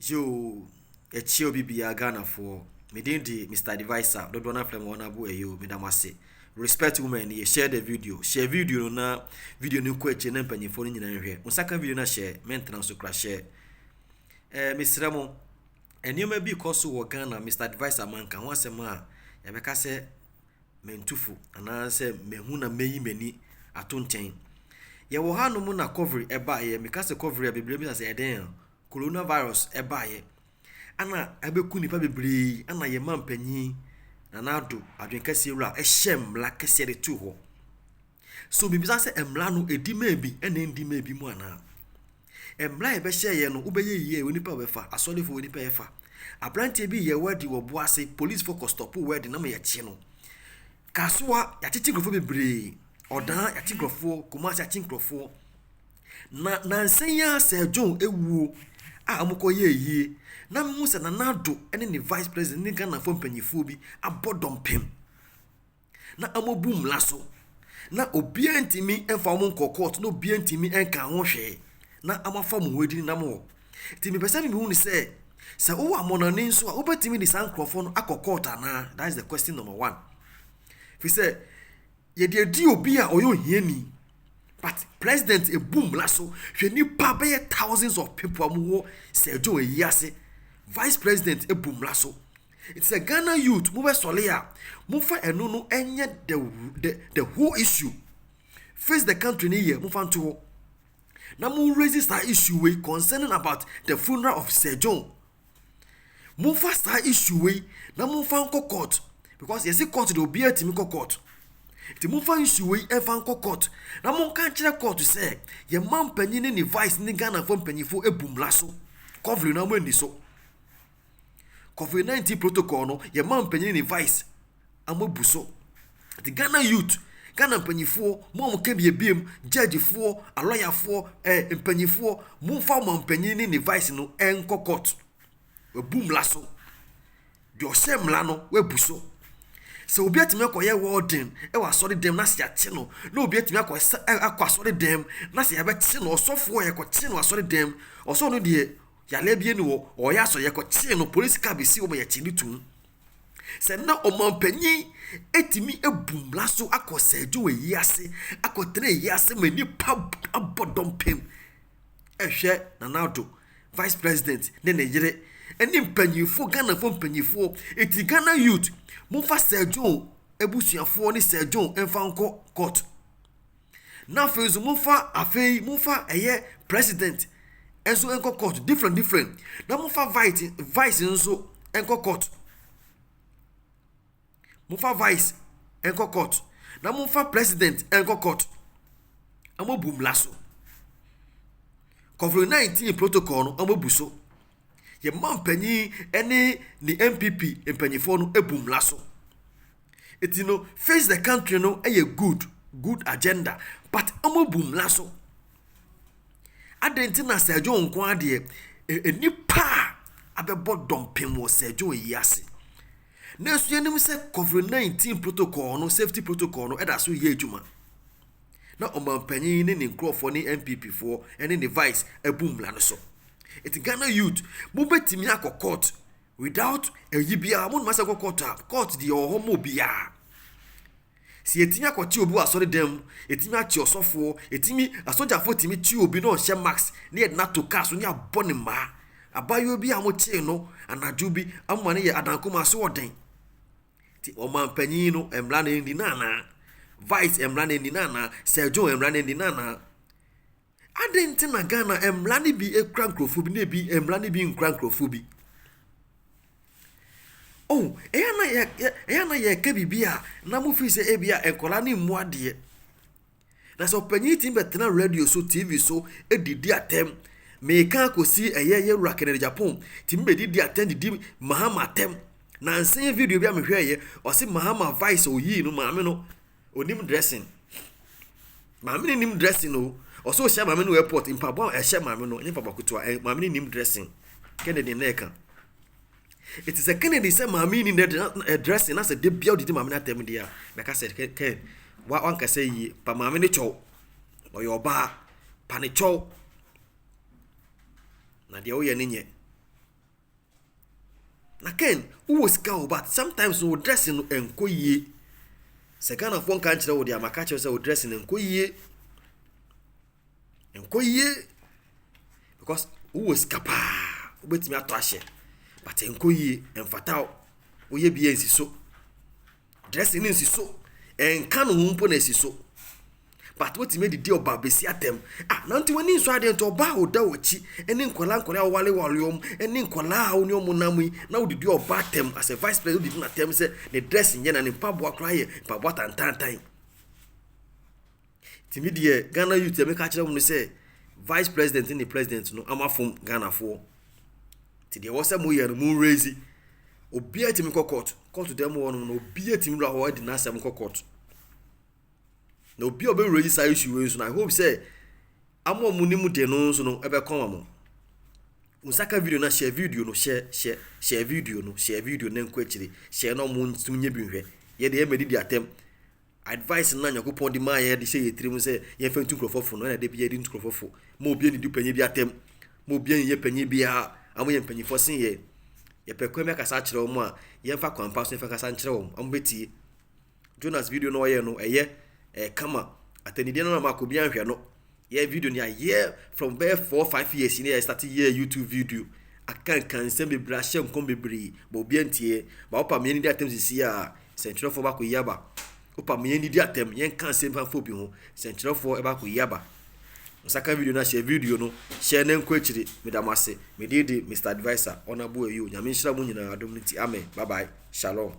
Yo, a chill BB Ghana for me did the Mr. Devicer, don't wanna flame one abu you, Midamase. Respect women, ye share the video. Share video na video new question and penny for in here. On second video na share, maintenance to crash share. Mr. Ramo, and you may be cause to Ghana, Mr. Devicer man can once a man. Yabeka say, mentufu, and I say, mehuna mei many at 210. Ye will have no muna cover a buy, because a cover a baby as a damn. Coronavirus ebaye ana abeku nipa bebre ana ye mampanyi na nado adwenkase wura ehyem la kase de tu ho so bibisa se emla no edima bi ena ndima bi mu ana emla e be hye ye no ubeye yiye onipa befa asodefo onipa yefa abrante bi ye wadi wo boase police focus stop word na me ye chi no kasoa ya chichi grofo bebre odan ya chichi grofo kumasi ya chichi grofo na nsenya sejon ewuo amukọ ye na musa na nado ene ni vice president ni Ghana fo mpanyifo bi abodompem na amobum laso na obia ntimi emfa mo court na obia ntimi enka ho hwe na amafa mo wedi na mo timi pesa mi hu ni se wo amonani nso a obetimi di sankrofo no court ana. That is the question number 1. Fi say ye di obi a oyo hiani. But president a boom lasso, she ni pabe thousands of people amu Sergio Eyase. Vice president a boom lasso. It's a Ghana youth move solia. Mufa enono enye the whole issue. Face the country ni ye mufanto. Na mu raise that issue we concerning about the funeral of Sergio. Mufa star issue we na mufa court because you see court the obi atimi court. Ti mu fa issue we evan court na mo kan kire court say ye man panyin ni vice ni Ghana fo panyifo ebumla so cover na mo ni so COVID-19 protocol no ye man panyin ni vice amobu so the Ghana youth Ghana panyifo mo ke biem judge fo a lawyer fo panyifo mo fa man panyin ni vice no enko court ebumla so do semla no we buso. So obi atimi akoye warden e wa sori dem na sia che no na obi atimi akwa sori dem na sia be che no osofo ye ko che no asori dem oso no de ya lebie ni wo o ya so ye ko che no police car be si wo ye che ni tun se na omampanyi etimi ebumla so akosejo we yiase akotre yiase mani pa abodompem ehwe na nado vice president ne ne yire eni mpanyifo Ghana fo mpanyifo eti Ghana youth mufa Sergio ebusuafo ni Sergio enfanko court na fezu mufa eye president enso enko court different na mufa vice enso enko court mufa vice enko court na mufa president enko court amobum laso COVID-19 protocol no amobuso ye mampanyi ene ni MPP empanyifo no ebum laso etino face the country no a good agenda but amobum laso adentina Sergio nko ade enipa abebo dompem wo Sergio Eyase na so yenim se COVID-19 protocol no safety protocol no eda so ye adwuma na omampanyi ni nkrofo ni MPP fo ene ni vice ebum la no so. It's Ghana youth mo betimi akọ court without yibia mo ma se court di homo bia si etimi akọ ti obi asori dem etimi achi osofo etimi asojafo timi ti obi no hye max na na to cast ni abone ma abayo bi amo chi no anaju bi amma ne ye adankoma so oden ti o man panyin no emla na ndi nana vice emla na ndi nana Sergio emla na ndi nana adenti na Ghana emla ni bi ekra nkrofo bi na bi emla ni bi nkra nkrofo bi oh eya na ye ka bibia na mo fi se ebia enkola ni mu ade na so panyi tim betena radio so TV so edidi atem me kan kosi ye wura Kennedy Japan tim be didi atem didi Mahama atem na nsen video bi a me hweye o se Mahama vice oyi no maame no onim dressing maame nim dressing no also share mama no airport in pabo e share mama no ni papa kuto mama ni nim dressing Kennedy neka it is a Kennedy say mama ni dressing as a de bia didi mama na tem dia be ka say ke wa wan ka say yi pa mama ni chow oyo ba pa ni chow na dia wo ye ni nye na ken wo sika wo but sometimes wo dressing no enko yie se Ghana fo nka nkyere wo de amaka kire se wo dressing enko yie because wo sika pa wo betimi ato ahye but enko yie emfata wo ye bia nsiso dressing nsiso enka no humpo na nsiso but what made the deal about besi atem nanti wani nso ade nto ba oda wachi eni nkola wale eni nkola oni omunamui na wo di oba atem as a vice president na atem say the dress nye na ne pabo akra ye pabo tantantan timidie Ghana youth e make akira mu say vice president ni president no amafom Ghana fo ti de wo say mo ye no mo raise obi atimi court dem won no obi atimi ra ho di na asem court no obi obe register issue we so I hope say amo munimu de no so no ebe kon am musaka video na share video no share video na nko akire share no mu ntunye bi hwe ye de emedi di atem advice na nyakopon di ma ye de share yetrim say ye fa ntu krofofo no na de bi ye di ntu krofofo mo obi ni di panye bi atem mo obi ye panye bi a amo ye panye fosin ye pekwe me kasa kire mo a ye fa kwampa so fa kasa kire mo am beti Jonas video no ye no eye kama atenide no ma ko bi anhwe no ye video ni a year from there 4-5 years ni I started year YouTube video akan se me brashe nkom bebre ba obi antie ba opa me ni di atem sisi a sentrofo ba ko yaba opa me ni di atem yen kan se fa fobi ho sentrofo e ba ko yaba musaka video na share video no share na nko akire medamase me di Mr. Advisor onabo ayo nyame nhira mu nyina adom nti amen bye bye shalom.